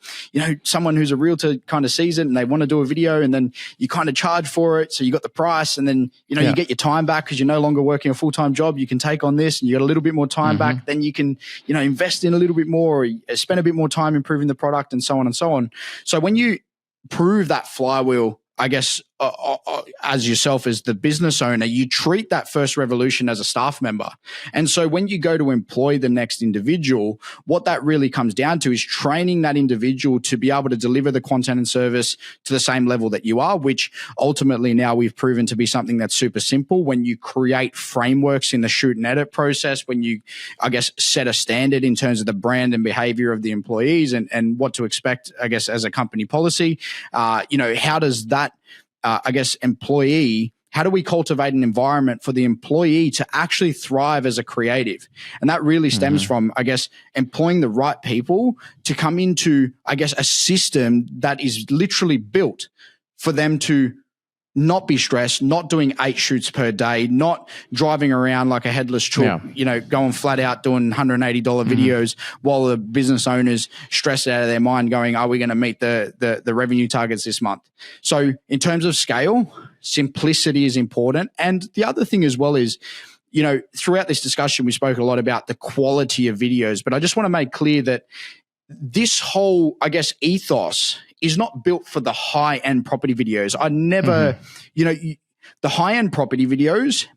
someone who's a realtor kind of sees it and they want to do a video, and then you kind of charge for it. So you got the price, and then, you get your time back because you're no longer working a full-time job. You can take on this and you got a little bit more time back. Then you can, invest in a little bit more, or spend a bit more time improving the product, and so on and so on. So when you prove that flywheel, I guess, as yourself as the business owner, you treat that first revolution as a staff member. And so when you go to employ the next individual, what that really comes down to is training that individual to be able to deliver the content and service to the same level that you are, which ultimately now we've proven to be something that's super simple. When you create frameworks in the shoot and edit process, when you, I guess, set a standard in terms of the brand and behavior of the employees and what to expect, I guess, as a company policy, how does that employee, how do we cultivate an environment for the employee to actually thrive as a creative? And that really stems from, I guess, employing the right people to come into, I guess, a system that is literally built for them to not be stressed, not doing 8 shoots per day, not driving around like a headless chook, going flat out doing $180 videos while the business owners stressed out of their mind going, are we going to meet the revenue targets this month? So in terms of scale, simplicity is important. And the other thing as well is, throughout this discussion, we spoke a lot about the quality of videos, but I just want to make clear that this whole, I guess, ethos is not built for the high-end property videos. I never, the high-end property videos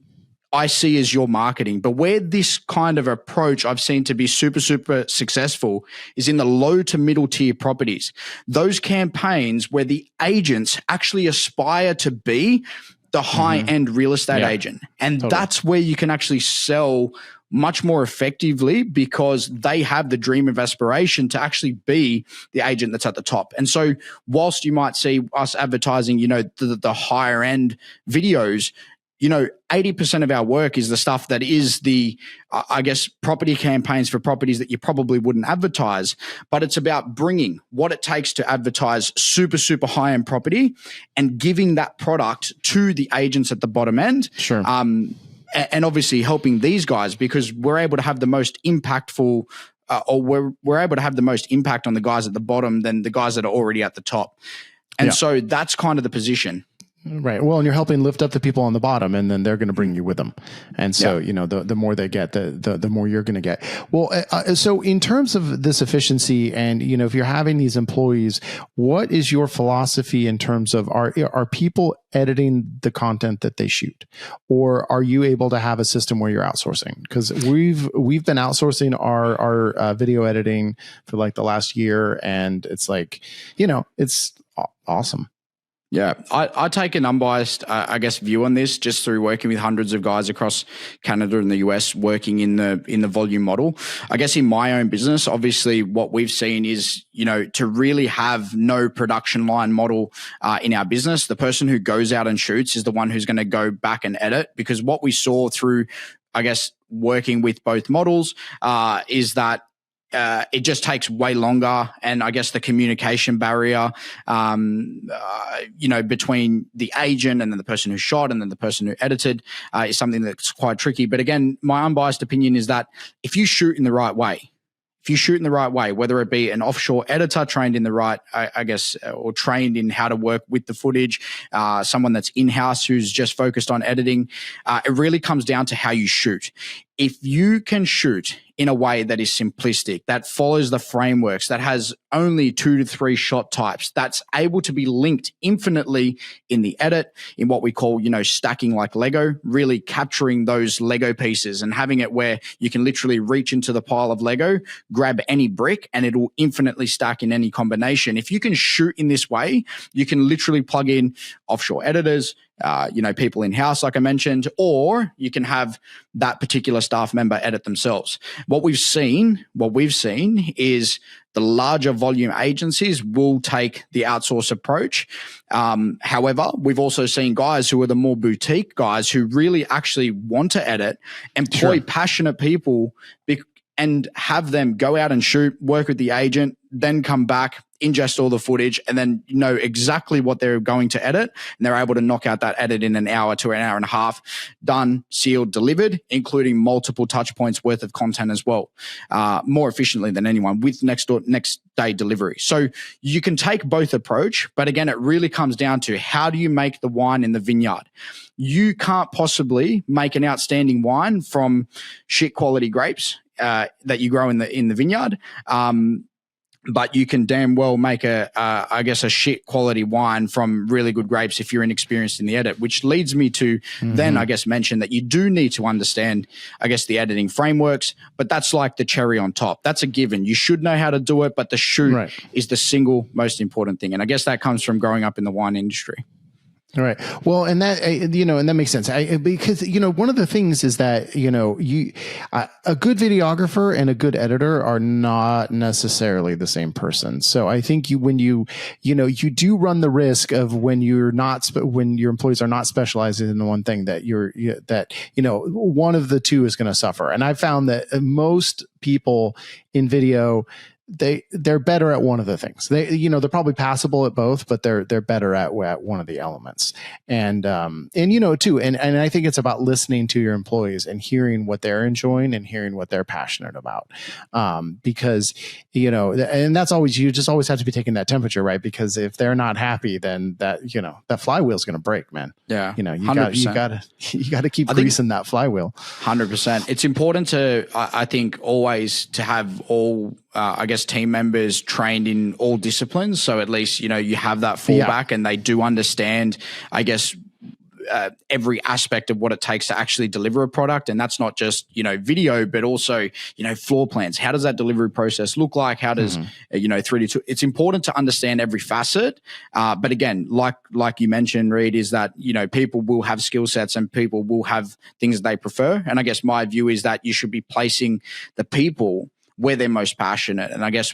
I see as your marketing. But where this kind of approach I've seen to be super, super successful is in the low to middle tier properties. Those campaigns where the agents actually aspire to be the high-end real estate agent. And that's where you can actually sell much more effectively because they have the dream of aspiration to actually be the agent that's at the top. And so whilst you might see us advertising, the higher end videos, 80% of our work is the stuff that is the, property campaigns for properties that you probably wouldn't advertise. But it's about bringing what it takes to advertise super, super high-end property and giving that product to the agents at the bottom end. Sure. And obviously helping these guys because we're able to have the most impactful we're able to have the most impact on the guys at the bottom than the guys that are already at the top. And so that's kind of the position. Right. Well, and you're helping lift up the people on the bottom, and then they're going to bring you with them. And so, the more they get, the more you're going to get. Well, so in terms of this efficiency, and if you're having these employees, what is your philosophy in terms of are people editing the content that they shoot, or are you able to have a system where you're outsourcing? Because we've been outsourcing our video editing for like the last year, and it's like it's awesome. Yeah, I take an unbiased, view on this just through working with hundreds of guys across Canada and the US working in the volume model. I guess in my own business, obviously what we've seen is, to really have no production line model in our business. The person who goes out and shoots is the one who's going to go back and edit, because what we saw through, working with both models is that it just takes way longer. And I guess the communication barrier, between the agent and then the person who shot and then the person who edited is something that's quite tricky. But again, my unbiased opinion is that if you shoot in the right way, whether it be an offshore editor trained in the right, or trained in how to work with the footage, someone that's in-house who's just focused on editing, it really comes down to how you shoot. If you can shoot in a way that is simplistic, that follows the frameworks, that has only 2 to 3 shot types, that's able to be linked infinitely in the edit, in what we call, stacking like Lego, really capturing those Lego pieces and having it where you can literally reach into the pile of Lego, grab any brick, and it will infinitely stack in any combination. If you can shoot in this way, you can literally plug in offshore editors, people in-house, like I mentioned, or you can have that particular staff member edit themselves. What we've seen is the larger volume agencies will take the outsource approach. However, we've also seen guys who are the more boutique guys who really actually want to edit, employ passionate people and have them go out and shoot, work with the agent, then come back, ingest all the footage, and then know exactly what they're going to edit. And they're able to knock out that edit in an hour to an hour and a half, done, sealed, delivered, including multiple touch points worth of content as well, more efficiently than anyone with next day delivery. So you can take both approach, but again, it really comes down to how do you make the wine in the vineyard? You can't possibly make an outstanding wine from shit quality grapes that you grow in the vineyard. but you can damn well make I guess a shit quality wine from really good grapes if you're inexperienced in the edit, which leads me to then I guess mention that you do need to understand, I guess, the editing frameworks, but that's like the cherry on top. That's a given. You should know how to do it, but the shoot is the single most important thing. And I guess that comes from growing up in the wine industry. All right. Well, and that, and that makes sense. Because, one of the things is that, a good videographer and a good editor are not necessarily the same person. So I think when you do run the risk of when your employees are not specialized in the one thing that one of the two is going to suffer. And I found that most people in video, they're better at one of the things. They're probably passable at both, but they're better at one of the elements. And too. And I think it's about listening to your employees and hearing what they're enjoying and hearing what they're passionate about. Because, and that's always, you just always have to be taking that temperature, right? Because if they're not happy, then that flywheel is going to break, man. Yeah. You got to keep greasing that flywheel. 100%. It's important to, I think, always to have all, I guess, team members trained in all disciplines. So at least, you have that fallback and they do understand, I guess, every aspect of what it takes to actually deliver a product. And that's not just, video, but also, floor plans. How does that delivery process look like? How does, 3D? It's important to understand every facet. But again, like you mentioned, Reed, is that, people will have skill sets and people will have things that they prefer. And I guess my view is that you should be placing the people where they're most passionate. And I guess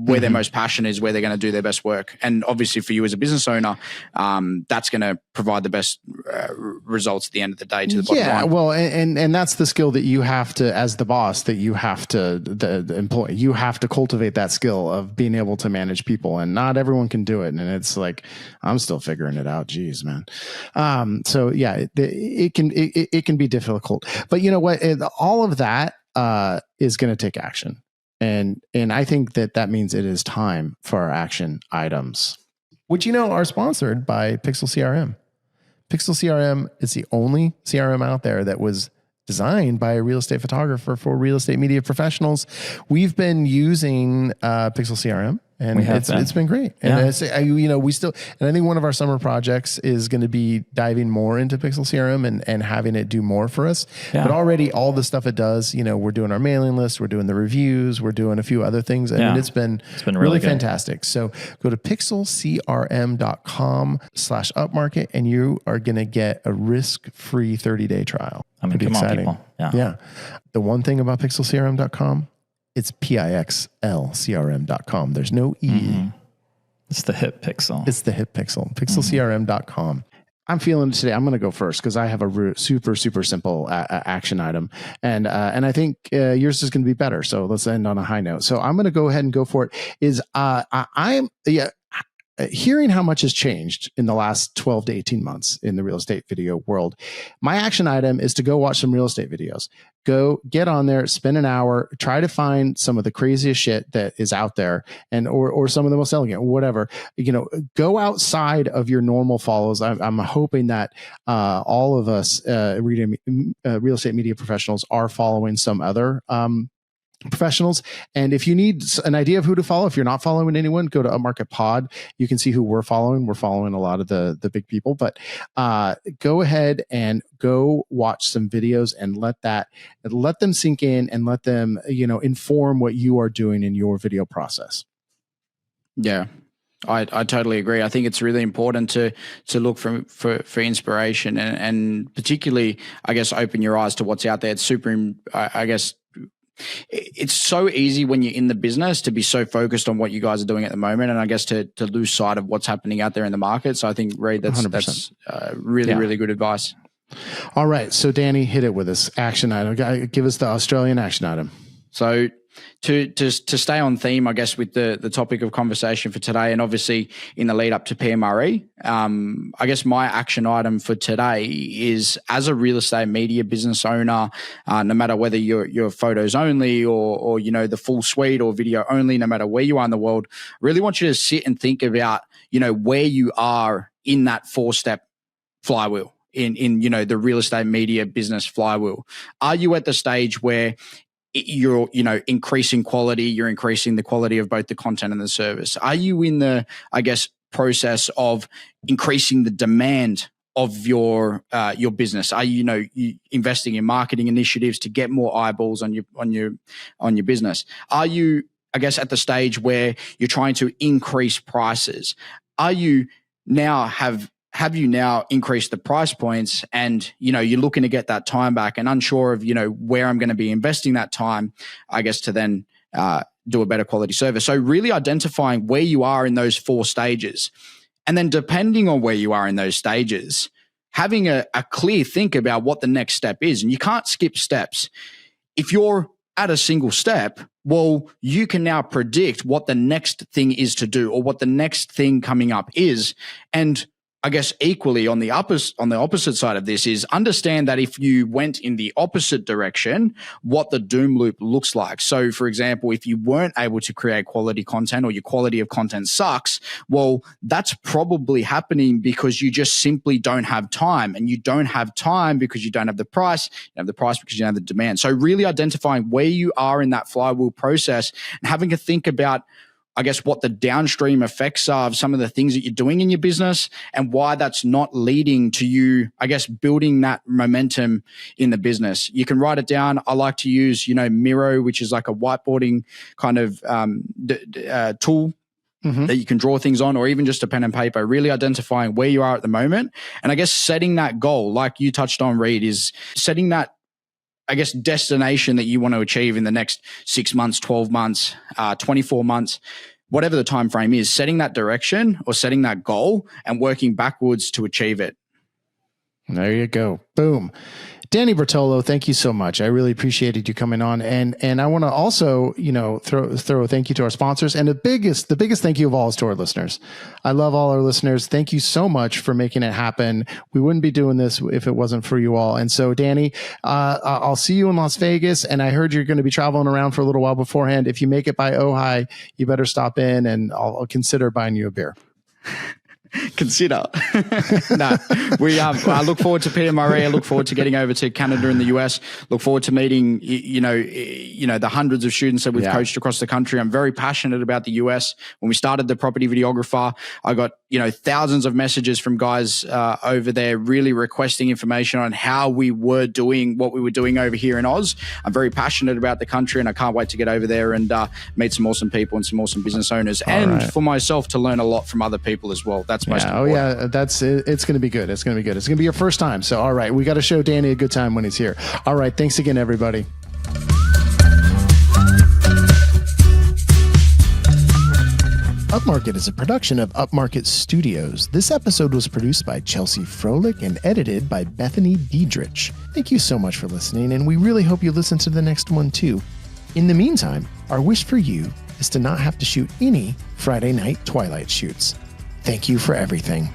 where they're most passionate is where they're going to do their best work. And obviously for you as a business owner, that's going to provide the best results at the end of the day to the bottom line. Yeah, well, and that's the skill that you have to, as the boss, that you have to, the employee, you have to cultivate that skill of being able to manage people, and not everyone can do it. And it's like, I'm still figuring it out. Geez, man. So yeah, it can be difficult, but you know what? All of that is going to take action. And I think that means it is time for our action items, which, are sponsored by Pixel CRM. Pixel CRM is the only CRM out there that was designed by a real estate photographer for real estate media professionals. We've been using Pixel CRM. And it's been great. And we still, and I think one of our summer projects is going to be diving more into Pixel CRM and having it do more for us. Yeah. But already all the stuff it does, we're doing our mailing list, we're doing the reviews, we're doing a few other things. And it's been really fantastic. So go to pixelcrm.com/upmarket and you are going to get a risk-free 30-day trial. Pretty exciting. On, people. Yeah. The one thing about pixelcrm.com, it's pixlcrm.com. There's no E. Mm-hmm. It's the hip pixel. It's the hip pixel. Pixelcrm.com. I'm feeling it today. I'm going to go first because I have a super, super simple action item. And I think yours is going to be better. So let's end on a high note. So I'm going to go ahead and go for it. Hearing how much has changed in the last 12 to 18 months in the real estate video world, my action item is to go watch some real estate videos. Go get on there, spend an hour, try to find some of the craziest shit that is out there, and or some of the most elegant, whatever. Go outside of your normal follows. I'm hoping that all of us real estate media professionals are following some other professionals. And if you need an idea of who to follow, if you're not following anyone, go to Upmarket Pod. You can see who we're following. We're following a lot of the big people, but go ahead and go watch some videos and let them sink in and let them, inform what you are doing in your video process. Yeah. I totally agree. I think it's really important to look for inspiration and particularly, I guess, open your eyes to what's out there. It's super, I guess, it's so easy when you're in the business to be so focused on what you guys are doing at the moment, and I guess to lose sight of what's happening out there in the market. So I think, Reed, that's really good advice. All right, so Danny, hit it with us. Action item. Give us the Australian action item. So to stay on theme, I guess, with the topic of conversation for today, and obviously in the lead up to PMRE, I guess my action item for today is, as a real estate media business owner, no matter whether you're photos only or the full suite or video only, no matter where you are in the world, really want you to sit and think about where you are in that 4-step flywheel. In the real estate media business flywheel, are you at the stage where you're, increasing quality, you're increasing the quality of both the content and the service? Are you in the, I guess, process of increasing the demand of your business? Are you investing in marketing initiatives to get more eyeballs on your business? Are you, I guess, at the stage where you're trying to increase prices? Are you now have you now increased the price points and, you're looking to get that time back and unsure of, where I'm going to be investing that time, I guess, to then do a better quality service. So really identifying where you are in those 4 stages. And then depending on where you are in those stages, having a clear think about what the next step is. And you can't skip steps. If you're at a single step, well, you can now predict what the next thing is to do or what the next thing coming up is. And I guess equally on the opposite side of this is understand that if you went in the opposite direction, what the doom loop looks like. So, for example, if you weren't able to create quality content or your quality of content sucks, well, that's probably happening because you just simply don't have time, and you don't have time because you don't have the price. You have the price because you don't have the demand. So really identifying where you are in that flywheel process and having to think about, I guess, what the downstream effects are of some of the things that you're doing in your business and why that's not leading to you, I guess, building that momentum in the business. You can write it down. I like to use, Miro, which is like a whiteboarding kind of tool that you can draw things on, or even just a pen and paper, really identifying where you are at the moment. And I guess setting that goal, like you touched on, Reed, is setting that, I guess, destination that you want to achieve in the next 6 months, 12 months, 24 months, whatever the time frame is, setting that direction or setting that goal and working backwards to achieve it. There you go. Boom. Danny Bertolo, thank you so much. I really appreciated you coming on. And I want to also, throw a thank you to our sponsors. And the biggest thank you of all is to our listeners. I love all our listeners. Thank you so much for making it happen. We wouldn't be doing this if it wasn't for you all. And so, Danny, I'll see you in Las Vegas. And I heard you're going to be traveling around for a little while beforehand. If you make it by Ojai, you better stop in and I'll consider buying you a beer. Consider. No, I look forward to PMRE. I look forward to getting over to Canada and the US. Look forward to meeting, the hundreds of students that we've coached across the country. I'm very passionate about the US. When we started the Property Videographer, I got, thousands of messages from guys over there really requesting information on how we were doing what we were doing over here in Oz. I'm very passionate about the country and I can't wait to get over there and meet some awesome people and some awesome business owners. For myself to learn a lot from other people as well. That's most important. Oh yeah, that's it. It's going to be good. It's going to be good. It's going to be your first time. So, all right, we got to show Danny a good time when he's here. All right, thanks again, everybody. Upmarket is a production of Upmarket Studios. This episode was produced by Chelsea Froelich and edited by Bethany Diedrich. Thank you so much for listening, and we really hope you listen to the next one too. In the meantime, our wish for you is to not have to shoot any Friday night Twilight shoots. Thank you for everything.